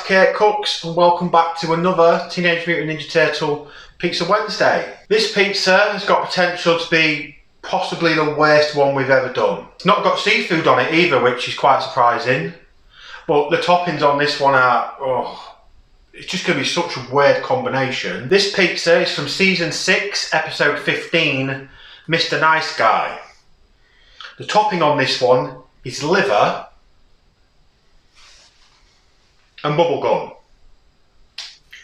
that's Kirk Kooks and welcome back to another Teenage Mutant Ninja Turtle Pizza Wednesday. This pizza has got potential to be possibly the worst one we've ever done. It's not got seafood on it either, which is quite surprising. But the toppings on this one are, it's just going to be such a weird combination. This pizza is from season 6, episode 15, Mr. Nice Guy. The topping on this one is liver and bubblegum.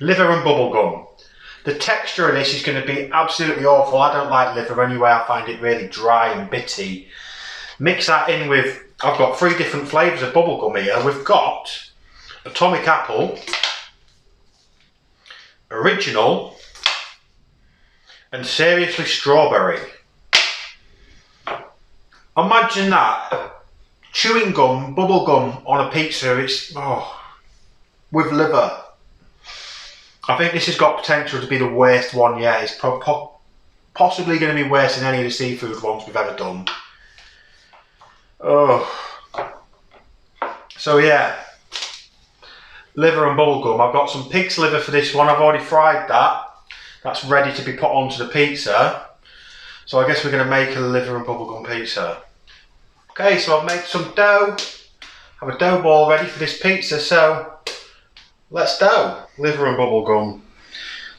Liver and bubblegum. The texture of this is going to be absolutely awful. I don't like liver anyway. I find it really dry and bitty. Mix that in with, I've got 3 different flavours of bubblegum here. We've got Atomic Apple, Original, and Seriously Strawberry. Imagine that. Chewing gum, bubblegum on a pizza. It's, with liver. I think this has got potential to be the worst one yet. It's possibly going to be worse than any of the seafood ones we've ever done. So yeah, liver and bubblegum. I've got some pig's liver for this one. I've already fried that. That's ready to be put onto the pizza. So I guess we're going to make a liver and bubblegum pizza. Okay, so I've made some dough. I have a dough ball ready for this pizza, so let's dough. Liver and bubblegum.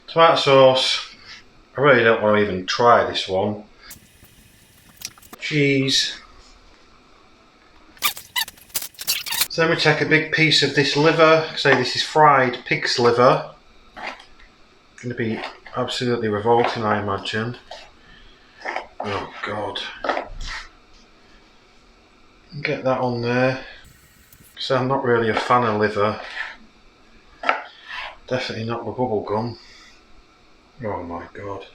Tomato sauce. I really don't want to even try this one. Cheese. So then we take a big piece of this liver. Say this is fried pig's liver. It's going to be absolutely revolting, I imagine. Oh God. Get that on there. So I'm not really a fan of liver. Definitely not with bubblegum. Oh my God.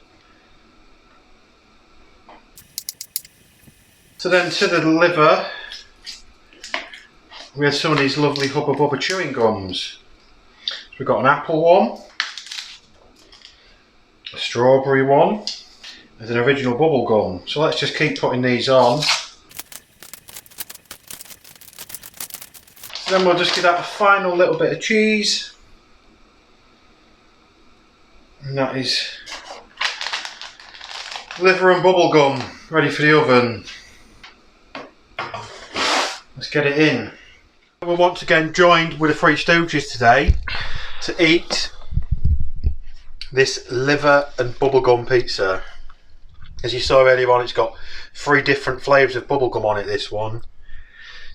So then to the liver, we had some of these lovely Hubba Bubba chewing gums. So we've got an apple one, a strawberry one, and an original bubble gum. So let's just keep putting these on. So then we'll just give that a final little bit of cheese. And that is liver and bubblegum ready for the oven. Let's get it in. We're once again joined with the Three Stooges today to eat this liver and bubblegum pizza. As you saw earlier on, it's got 3 different flavours of bubblegum on it, this one.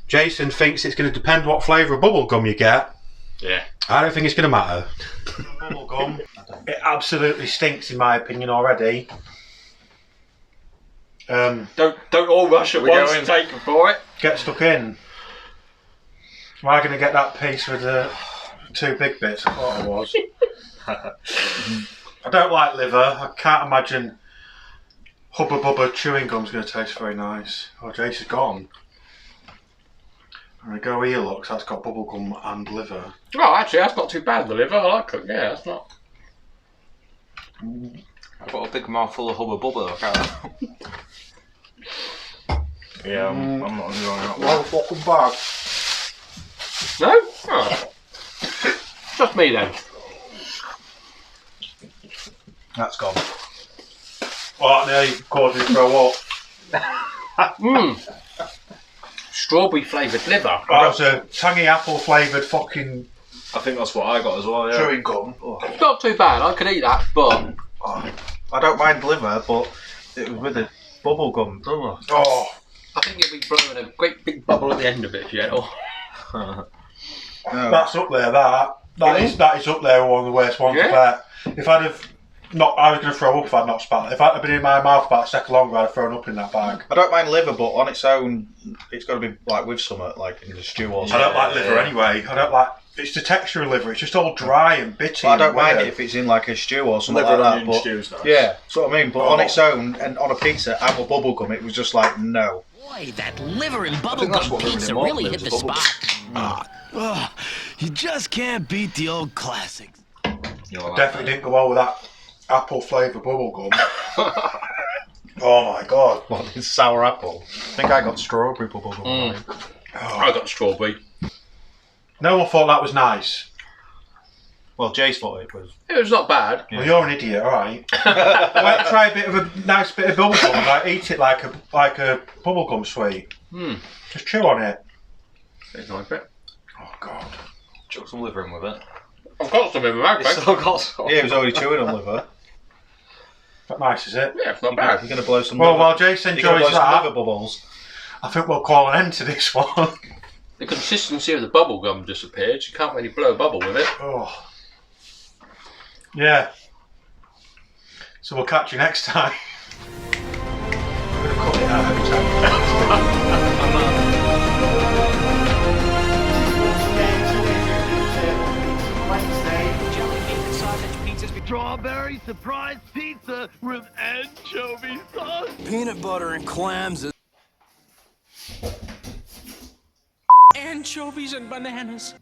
Jason thinks it's going to depend what flavour of bubblegum you get. Yeah. I don't think it's going to matter. Bubblegum. It absolutely stinks in my opinion already. Don't all rush at once and take for it. Get stuck in. Am I going to get that piece with the 2 big bits? I thought I was. I don't like liver. I can't imagine Hubba Bubba chewing gum's going to taste very nice. Oh, Jace is gone. I'm going to go here, look, so that's got bubblegum and liver. Oh, actually, that's not too bad, the liver. I like it. Yeah, that's not. I've got a big mouthful of Hubba Bubba. Yeah, I'm not enjoying that one. Well, fucking bag. No? Oh. Just me then. That's gone. Oh, that nearly caused me to throw up. Strawberry flavoured liver. That was a tangy apple flavoured fucking I think that's what I got as well, yeah. chewing gum. It's not too bad. I could eat that, but I don't mind liver, but it was with a bubble gum. Oh, I think you'd be blowing a great big bubble at the end of it if you had all. No. that's up there. That is up there. One of the worst ones. Yeah. If I'd have not, I was going to throw up if I'd not spat. If I'd have been in my mouth about a second longer, I'd have thrown up in that bag. I don't mind liver, but on its own, it's got to be like with something, like in the stew or something. I don't like liver anyway. I don't like. It's the texture of liver. It's just all dry and bitty. I don't mind weird. it if it's in like a stew or something Liver like onion that. But stew's nice. yeah, that's what I mean. But on its own and on a pizza and with bubble gum, it was just like no. Boy, that liver and that's bubblegum what pizza really really hit the bubble spot. You just can't beat the old classics. Definitely didn't go well with that apple flavour bubblegum. Oh my god. What, it's sour apple? I think I got strawberry bubble gum. I got strawberry. No one thought that was nice. Well, Jace thought it was. It was not bad. Well, you're an idiot, all right. Like, try a bit of a nice bit of bubblegum and like eat it like a bubblegum sweet. Just chew on it. It's a nice bit. Oh God. Chuck some liver in with it. I've got some in my mouth, It's mate. still got some. Yeah, he was already chewing on liver. That nice, is it? Yeah, it's not bad. You're going to blow some Well, liver. while Jason You're going to enjoys blow some that, liver bubbles. I think we'll call an end to this one. The consistency of the bubble gum disappeared. You can't really blow a bubble with it. Oh. Yeah. So we'll catch you next time. I'm going to cut it out every time. Strawberry surprise pizza with anchovy sauce. Peanut butter and clams. Anchovies and bananas.